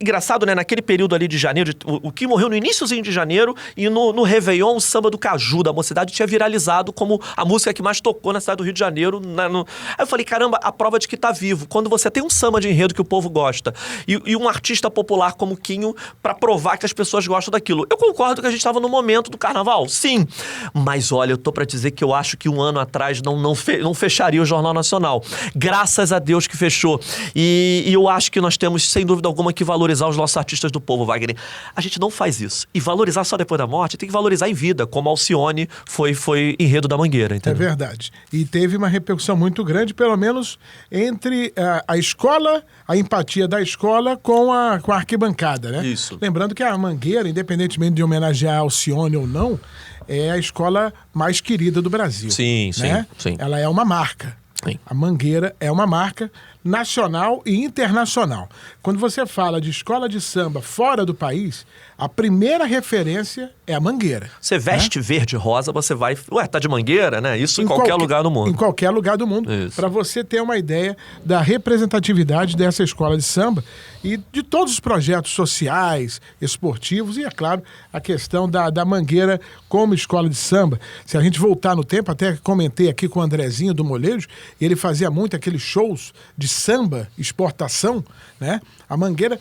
Engraçado, né? Naquele período ali de janeiro, o Quinho morreu no iniciozinho de janeiro, e no Réveillon, o samba do Caju, da Mocidade, tinha viralizado como a música que mais tocou na cidade do Rio de Janeiro. Aí eu falei, caramba, a prova de que tá vivo. Quando você tem um samba de enredo que o povo gosta e um artista popular como o Quinho pra provar que as pessoas gostam daquilo. Eu concordo que a gente estava no momento do carnaval, sim. Mas olha, eu tô pra dizer que eu acho que um ano atrás não fecharia o Jornal Nacional. Graças a Deus que fechou. E eu acho que nós temos, sem dúvida alguma, que valorizar os nossos artistas do povo, Wagner. A gente não faz isso. E valorizar só depois da morte, tem que valorizar em vida, como Alcione foi enredo da Mangueira, entendeu? É verdade. E teve uma repercussão muito grande, pelo menos entre a escola, a empatia da escola com a arquibancada, né? Isso. Lembrando que a Mangueira, independentemente de homenagear Alcione ou não, é a escola mais querida do Brasil. Sim, né? sim. Ela é uma marca. Sim. A Mangueira é uma marca nacional e internacional. Quando você fala de escola de samba fora do país, a primeira referência é a Mangueira. Você veste verde e rosa, você vai... Ué, tá de Mangueira, né? Isso em qualquer lugar do mundo. Em qualquer lugar do mundo. Para você ter uma ideia da representatividade dessa escola de samba e de todos os projetos sociais, esportivos e, é claro, a questão da Mangueira como escola de samba. Se a gente voltar no tempo, até comentei aqui com o Andrezinho do Molejo, e ele fazia muito aqueles shows de samba, exportação, né? A Mangueira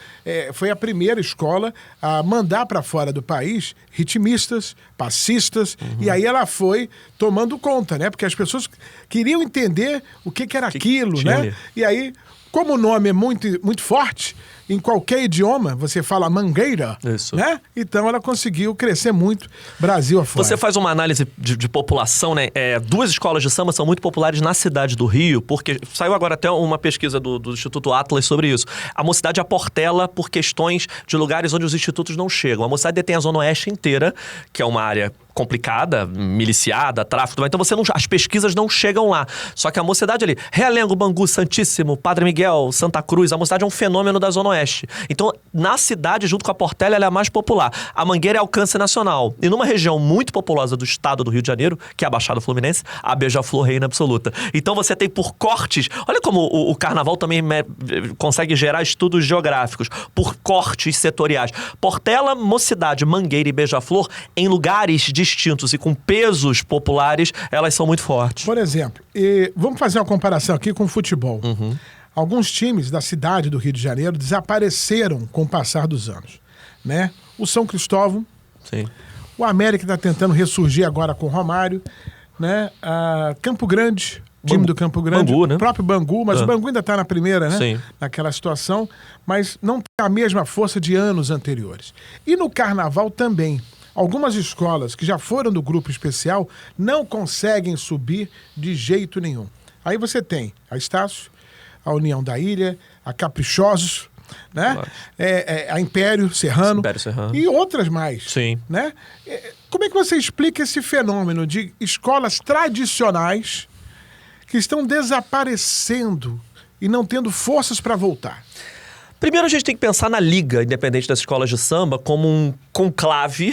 foi a primeira escola a mandar para fora do país ritmistas, passistas, e aí ela foi tomando conta, né? Porque as pessoas queriam entender o que era aquilo, né? Ali? E aí, como o nome é muito, muito forte, em qualquer idioma, você fala Mangueira, Isso. né? Então ela conseguiu crescer muito Brasil afora. Você faz uma análise de população, né? Duas escolas de samba são muito populares na cidade do Rio, porque saiu agora até uma pesquisa do Instituto Atlas sobre isso. A Mocidade é a Portela por questões de lugares onde os institutos não chegam. A Mocidade detém a Zona Oeste inteira, que é uma área complicada, miliciada, tráfico, então as pesquisas não chegam lá. Só que a Mocidade ali, Realengo, Bangu, Santíssimo, Padre Miguel, Santa Cruz, a Mocidade é um fenômeno da Zona Oeste. Então, na cidade, junto com a Portela, ela é a mais popular. A Mangueira é alcance nacional. E numa região muito populosa do estado do Rio de Janeiro, que é a Baixada Fluminense, a Beija-Flor reina absoluta. Então você tem por cortes, olha como o carnaval também consegue gerar estudos geográficos, por cortes setoriais. Portela, Mocidade, Mangueira e Beija-Flor, em lugares distintos e com pesos populares, elas são muito fortes. Por exemplo, vamos fazer uma comparação aqui com o futebol. Alguns times da cidade do Rio de Janeiro desapareceram com o passar dos anos, né? O São Cristóvão, Sim. O América está tentando ressurgir agora com o Romário, né? Campo Grande, time do Campo Grande, Bangu, né? O próprio Bangu, mas o Bangu ainda está na primeira, né? Sim. Naquela situação, mas não tem a mesma força de anos anteriores. E no Carnaval também. Algumas escolas que já foram do grupo especial não conseguem subir de jeito nenhum. Aí você tem a Estácio, a União da Ilha, a Caprichosos, né? Claro. A Império Serrano, Império Serrano. E outras mais. Sim. Né? Como é que você explica esse fenômeno de escolas tradicionais que estão desaparecendo e não tendo forças para voltar? Primeiro, a gente tem que pensar na Liga Independente das Escolas de Samba como um conclave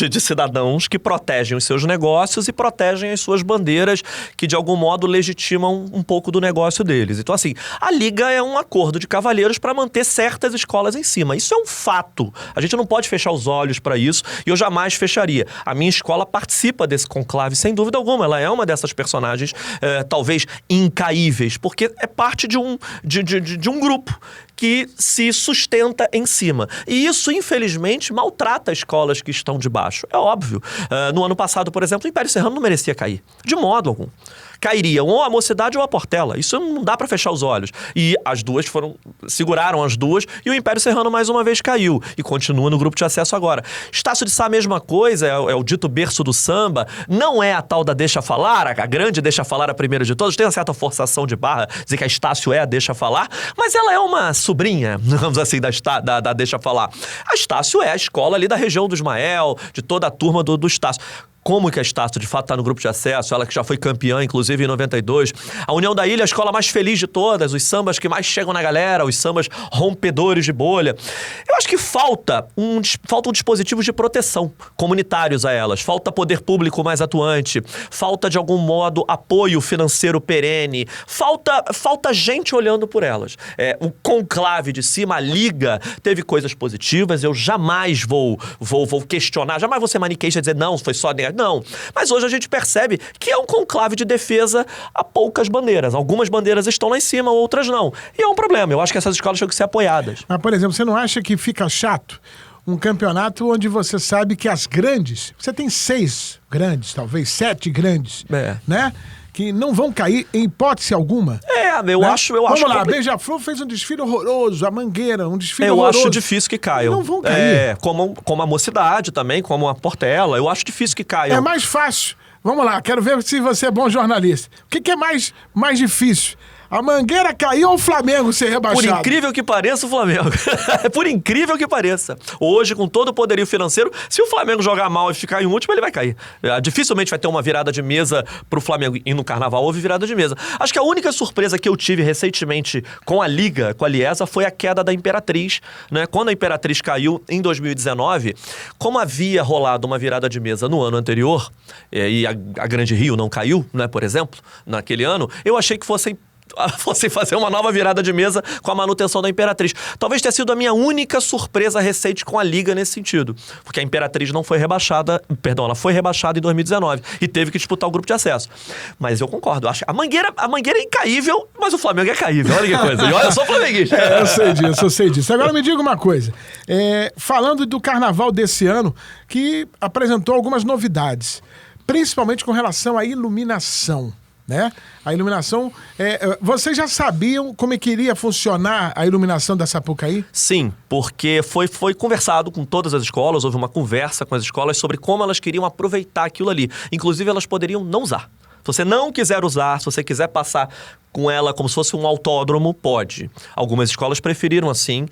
de cidadãos que protegem os seus negócios e protegem as suas bandeiras que, de algum modo, legitimam um pouco do negócio deles. Então, assim, a Liga é um acordo de cavalheiros para manter certas escolas em cima. Isso é um fato. A gente não pode fechar os olhos para isso e eu jamais fecharia. A minha escola participa desse conclave, sem dúvida alguma. Ela é uma dessas personagens, talvez, incaíveis, porque é parte de um grupo que se sustenta em cima. E isso, infelizmente, maltrata escolas que estão de baixo. É óbvio. No ano passado, por exemplo, o Império Serrano não merecia cair. De modo algum. Cairiam ou a Mocidade ou a Portela. Isso não dá para fechar os olhos. E as duas seguraram as duas e o Império Serrano mais uma vez caiu. E continua no grupo de acesso agora. Estácio de Sá, a mesma coisa, é o dito berço do samba. Não é a tal da deixa falar, a grande deixa falar, a primeira de todas. Tem uma certa forçação de barra, dizer que a Estácio é a deixa falar, mas ela é uma sobrinha, digamos assim, da deixa falar. A Estácio é a escola ali da região do Ismael, de toda a turma do Estácio. Como que a Estácio, de fato, está no grupo de acesso, ela que já foi campeã, inclusive, em 92. A União da Ilha, a escola mais feliz de todas, os sambas que mais chegam na galera, os sambas rompedores de bolha. Eu acho que faltam dispositivos de proteção comunitários a elas, falta poder público mais atuante, falta, de algum modo, apoio financeiro perene, falta gente olhando por elas. O conclave de cima, a Liga, teve coisas positivas, eu jamais vou questionar, jamais vou ser maniqueísta e dizer, não, foi só negativo. Não, mas hoje a gente percebe que é um conclave de defesa a poucas bandeiras. Algumas bandeiras estão lá em cima, outras não. E é um problema. Eu acho que essas escolas tinham que ser apoiadas. Mas, por exemplo, você não acha que fica chato um campeonato onde você sabe que as grandes... Você tem 6 grandes, talvez 7 grandes, né? Que não vão cair em hipótese alguma. Eu acho... Vamos lá, a Beija-Flor fez um desfile horroroso, a Mangueira, um desfile horroroso. Eu acho difícil que caiam. Não vão cair. Como a Mocidade também, como a Portela, eu acho difícil que caiam. É mais fácil. Vamos lá, quero ver se você é bom jornalista. O que é mais difícil? A Mangueira caiu ou o Flamengo ser rebaixado? Por incrível que pareça, o Flamengo. Por incrível que pareça. Hoje, com todo o poderio financeiro, se o Flamengo jogar mal e ficar em último, ele vai cair. Dificilmente vai ter uma virada de mesa pro Flamengo. E no Carnaval houve virada de mesa. Acho que a única surpresa que eu tive recentemente com a Liga, com a Liesa, foi a queda da Imperatriz. Né? Quando a Imperatriz caiu em 2019, como havia rolado uma virada de mesa no ano anterior, e a Grande Rio não caiu, né, por exemplo, naquele ano, eu achei que fossem fazer uma nova virada de mesa com a manutenção da Imperatriz. Talvez tenha sido a minha única surpresa recente com a Liga nesse sentido. Porque a Imperatriz não foi rebaixada, ela foi rebaixada em 2019 e teve que disputar o grupo de acesso. Mas eu concordo, acho que a Mangueira é incaível, mas o Flamengo é caível. Olha que coisa. E olha, eu sou flamenguista. Eu sei disso. Agora me diga uma coisa. Falando do Carnaval desse ano, que apresentou algumas novidades, principalmente com relação à iluminação. Né? A iluminação... vocês já sabiam como é que iria funcionar a iluminação da Sapucaí? Sim, porque foi conversado com todas as escolas, houve uma conversa com as escolas sobre como elas queriam aproveitar aquilo ali. Inclusive, elas poderiam não usar. Se você não quiser usar, se você quiser passar com ela como se fosse um autódromo, pode. Algumas escolas preferiram assim.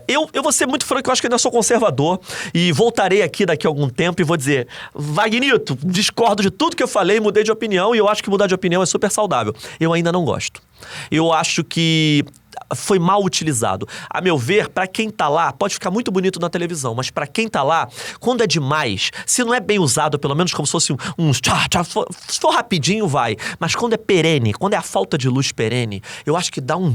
Eu vou ser muito franco, eu acho que ainda sou conservador e voltarei aqui daqui a algum tempo e vou dizer, Wagnito, discordo de tudo que eu falei, mudei de opinião e eu acho que mudar de opinião é super saudável. Eu ainda não gosto. Eu acho que foi mal utilizado. A meu ver, para quem tá lá, pode ficar muito bonito na televisão, mas para quem tá lá, quando é demais, se não é bem usado, pelo menos como se fosse se for rapidinho, vai. Mas quando é perene, quando é a falta de luz perene, eu acho que dá um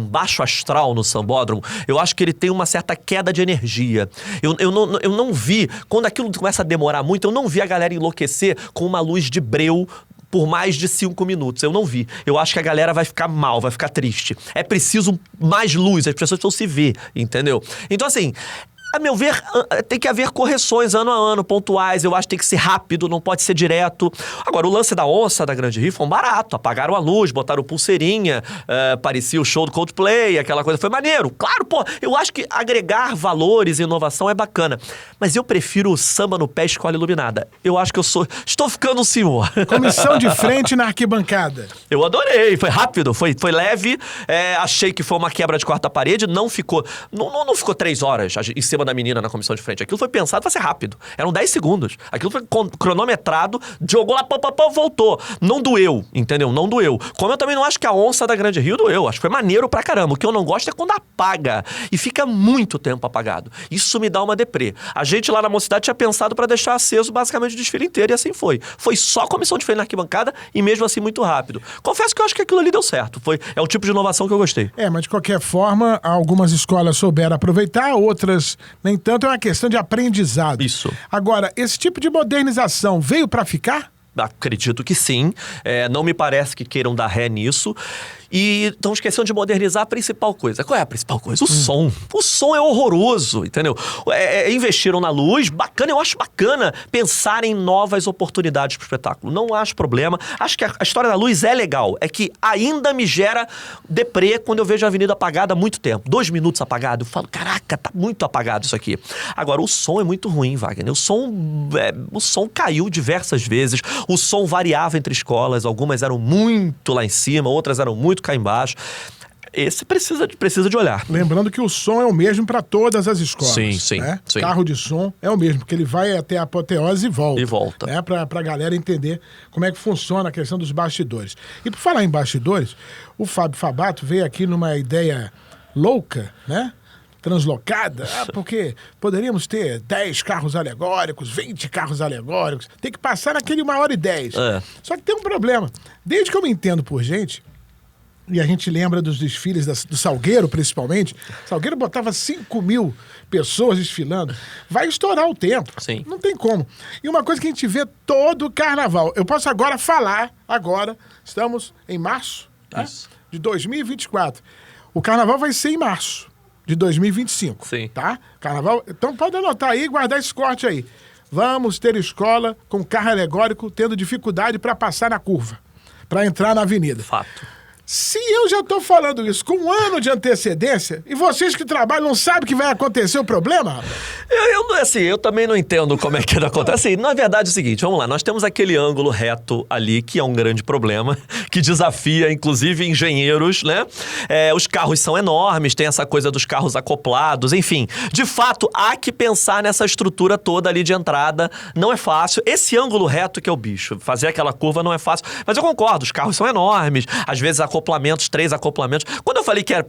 baixo astral no sambódromo. Eu acho que ele tem uma certa queda de energia. Eu não vi, quando aquilo começa a demorar muito, eu não vi a galera enlouquecer com uma luz de breu por mais de 5 minutos. Eu não vi. Eu acho que a galera vai ficar mal, vai ficar triste. É preciso mais luz, as pessoas precisam se ver, entendeu? Então, assim, A meu ver, tem que haver correções ano a ano, pontuais. Eu acho que tem que ser rápido, não pode ser direto. Agora, o lance da onça da Grande Rio foi um barato. Apagaram a luz, botaram pulseirinha, parecia o show do Coldplay, aquela coisa. Foi maneiro. Claro, pô, eu acho que agregar valores e inovação é bacana. Mas eu prefiro o samba no pé, escola iluminada. Eu acho que estou ficando um senhor. Comissão de frente na arquibancada. Eu adorei, foi rápido, foi leve. Achei que foi uma quebra de quarta parede, não ficou 3 horas em cima da menina na comissão de frente. Aquilo foi pensado pra ser rápido. Eram 10 segundos. Aquilo foi cronometrado, jogou lá, voltou. Não doeu, entendeu? Não doeu. Como eu também não acho que a onça da Grande Rio doeu. Acho que foi maneiro pra caramba. O que eu não gosto é quando apaga. E fica muito tempo apagado. Isso me dá uma deprê. A gente lá na Mocidade tinha pensado pra deixar aceso basicamente o desfile inteiro e assim foi. Foi só comissão de frente na arquibancada e mesmo assim muito rápido. Confesso que eu acho que aquilo ali deu certo. É o tipo de inovação que eu gostei. Mas de qualquer forma, algumas escolas souberam aproveitar, outras nem tanto. É uma questão de aprendizado. Isso. Agora, esse tipo de modernização veio para ficar? Acredito que sim. Não me parece que queiram dar ré nisso. E estão esquecendo de modernizar a principal coisa. Qual é a principal coisa? O som. O som é horroroso, entendeu? Investiram na luz, bacana, eu acho bacana pensar em novas oportunidades para o espetáculo. Não acho problema. Acho que a história da luz é legal. É que ainda me gera deprê quando eu vejo a avenida apagada há muito tempo. 2 minutos apagado. Eu falo, caraca, tá muito apagado isso aqui. Agora, o som é muito ruim, Wagner. O som caiu diversas vezes. O som variava entre escolas. Algumas eram muito lá em cima, outras eram muito cá embaixo. Esse precisa de olhar. Lembrando que o som é o mesmo para todas as escolas. Sim. Carro de som é o mesmo, porque ele vai até a apoteose e volta. E volta. Né? Para a galera entender como é que funciona a questão dos bastidores. E por falar em bastidores, o Fábio Fabato veio aqui numa ideia louca, né? Translocada, porque poderíamos ter 10 carros alegóricos, 20 carros alegóricos, tem que passar naquele 1h10. Só que tem um problema. Desde que eu me entendo por gente, e a gente lembra dos desfiles do Salgueiro, principalmente. Salgueiro botava 5.000 pessoas desfilando. Vai estourar o tempo. Sim. Não tem como. E uma coisa que a gente vê todo o carnaval. Eu posso falar, estamos em março, tá? De 2024. O carnaval vai ser em março de 2025. Sim. Tá? Carnaval. Então pode anotar aí e guardar esse corte aí. Vamos ter escola com carro alegórico tendo dificuldade para passar na curva, para entrar na avenida. Fato. Se eu já tô falando isso com 1 ano de antecedência, e vocês que trabalham não sabem que vai acontecer o problema? Eu também não entendo como é que acontece. Na verdade é o seguinte, vamos lá, nós temos aquele ângulo reto ali, que é um grande problema, que desafia, inclusive, engenheiros, né? Os carros são enormes, tem essa coisa dos carros acoplados, enfim. De fato, há que pensar nessa estrutura toda ali de entrada. Não é fácil. Esse ângulo reto que é o bicho. Fazer aquela curva não é fácil. Mas eu concordo, os carros são enormes, às vezes acoplamentos, 3 acoplamentos. Quando eu falei que era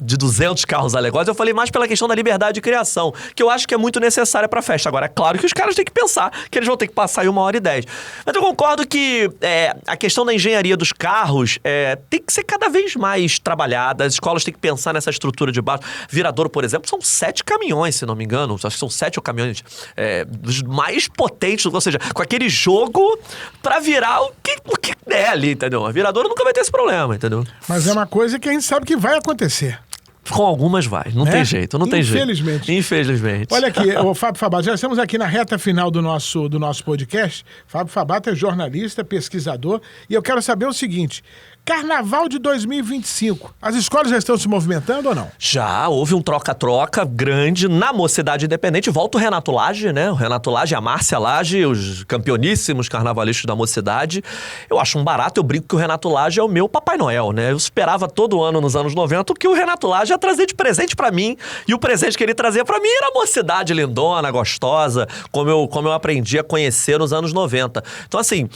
de 200 carros alegóricos, eu falei mais pela questão da liberdade de criação, que eu acho que é muito necessária pra festa. Agora, é claro que os caras têm que pensar que eles vão ter que passar aí 1h10. Mas eu concordo que a questão da engenharia dos carros tem que ser cada vez mais trabalhada. As escolas têm que pensar nessa estrutura de baixo. Viradouro, por exemplo, são 7 caminhões, se não me engano. Acho que são 7 caminhões dos mais potentes, ou seja, com aquele jogo pra virar o que der ali, entendeu? A Viradouro nunca vai ter esse problema, entendeu? Mas é uma coisa que a gente sabe que vai acontecer. Com algumas vai, não tem jeito, não tem jeito. Infelizmente. Olha aqui, o Fábio Fabato, já estamos aqui na reta final do nosso podcast. Fábio Fabato é jornalista, pesquisador, e eu quero saber o seguinte: Carnaval de 2025, as escolas já estão se movimentando ou não? Já, houve um troca-troca grande na Mocidade Independente. Volta o Renato Lage, né? O Renato Lage, a Márcia Lage, os campeoníssimos carnavalistas da Mocidade. Eu acho um barato, eu brinco que o Renato Lage é o meu Papai Noel, né? Eu esperava todo ano nos anos 90 que o Renato Lage ia trazer de presente pra mim. E o presente que ele trazia pra mim era a Mocidade lindona, gostosa, como eu aprendi a conhecer nos anos 90. Então, assim,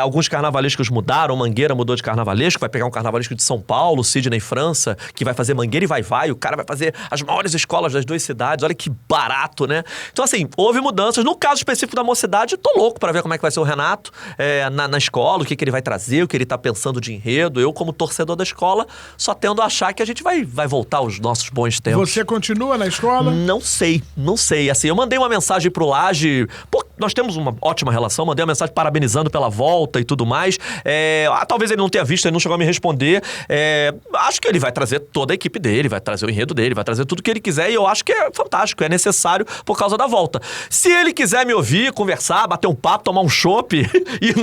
alguns carnavalescos mudaram, Mangueira mudou de carnavalesco, vai pegar um carnavalesco de São Paulo, Sidney França, que vai fazer Mangueira e Vai-Vai, o cara vai fazer as maiores escolas das 2 cidades, olha que barato, né? Então, assim, houve mudanças. No caso específico da Mocidade, tô louco pra ver como é que vai ser o Renato na escola, o que ele vai trazer, o que ele tá pensando de enredo. Eu, como torcedor da escola, só tendo a achar que a gente vai voltar revisitar os nossos bons tempos. Você continua na escola? Não sei. Assim, eu mandei uma mensagem pro Laje. Pô, nós temos uma ótima relação, mandei uma mensagem parabenizando pela volta e tudo mais. Talvez ele não tenha visto, ele não chegou a me responder. Acho que ele vai trazer toda a equipe dele, vai trazer o enredo dele, vai trazer tudo que ele quiser, e eu acho que é fantástico, é necessário por causa da volta. Se ele quiser me ouvir, conversar, bater um papo, tomar um chopp e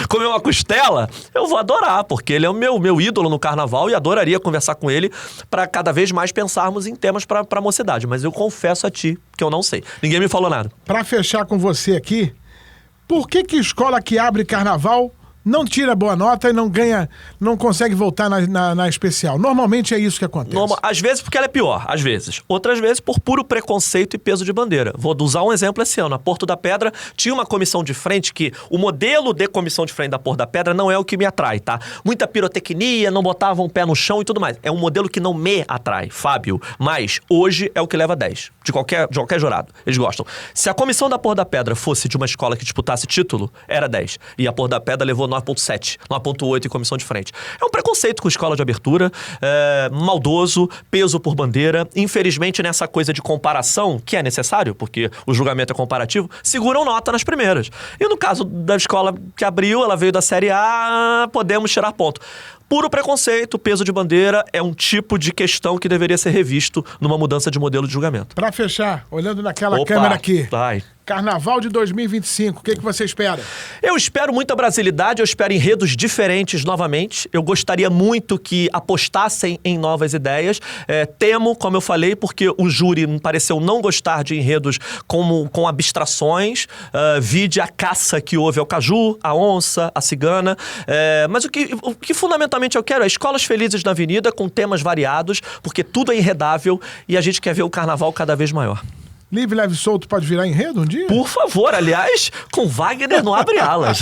comer uma costela, eu vou adorar, porque ele é o meu ídolo no carnaval e adoraria conversar com ele para cada vez mais pensarmos em temas para a mocidade. Mas eu confesso a ti que eu não sei. Ninguém me falou nada. Para fechar com você aqui, por que escola que abre carnaval não tira boa nota e não consegue voltar na especial? Normalmente é isso que acontece. Às vezes porque ela é pior, às vezes. Outras vezes por puro preconceito e peso de bandeira. Vou usar um exemplo esse ano. A Porto da Pedra tinha uma comissão de frente que o modelo de comissão de frente da Porto da Pedra não é o que me atrai, tá? Muita pirotecnia, não botavam o pé no chão e tudo mais. É um modelo que não me atrai, Fábio. Mas hoje é o que leva 10. De qualquer jurado. Eles gostam. Se a comissão da Porto da Pedra fosse de uma escola que disputasse título, era 10. E a Porto da Pedra levou 9.7, 9.8 em comissão de frente. É um preconceito com escola de abertura, maldoso, peso por bandeira. Infelizmente, nessa coisa de comparação, que é necessário, porque o julgamento é comparativo, seguram nota nas primeiras. E no caso da escola que abriu, ela veio da Série A, podemos tirar ponto. Puro preconceito, peso de bandeira é um tipo de questão que deveria ser revisto numa mudança de modelo de julgamento. Para fechar, olhando naquela câmera aqui, vai. Carnaval de 2025, o que você espera? Eu espero muita brasilidade, eu espero enredos diferentes novamente. Eu gostaria muito que apostassem em novas ideias. Temo, como eu falei, porque o júri me pareceu não gostar de enredos com abstrações. Vide a caça que houve ao caju, a onça, a cigana. Mas o que fundamentalmente eu quero é escolas felizes na avenida com temas variados, porque tudo é enredável e a gente quer ver o carnaval cada vez maior. Livre, leve e solto pode virar enredo um dia? Por favor, aliás, com Wagner não abre alas.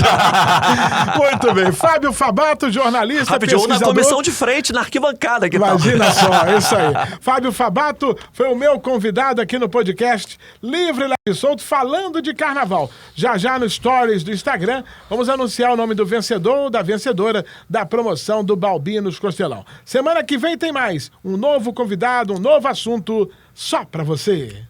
Muito bem. Fábio Fabato, jornalista, rapidinho, pesquisador. Na comissão de frente, na arquibancada. Imagina só, é isso aí. Fábio Fabato foi o meu convidado aqui no podcast Livre, leve e solto, falando de carnaval. Já no Stories do Instagram, vamos anunciar o nome do vencedor ou da vencedora da promoção do Balbinos Costelão. Semana que vem tem mais. Um novo convidado, um novo assunto só pra você.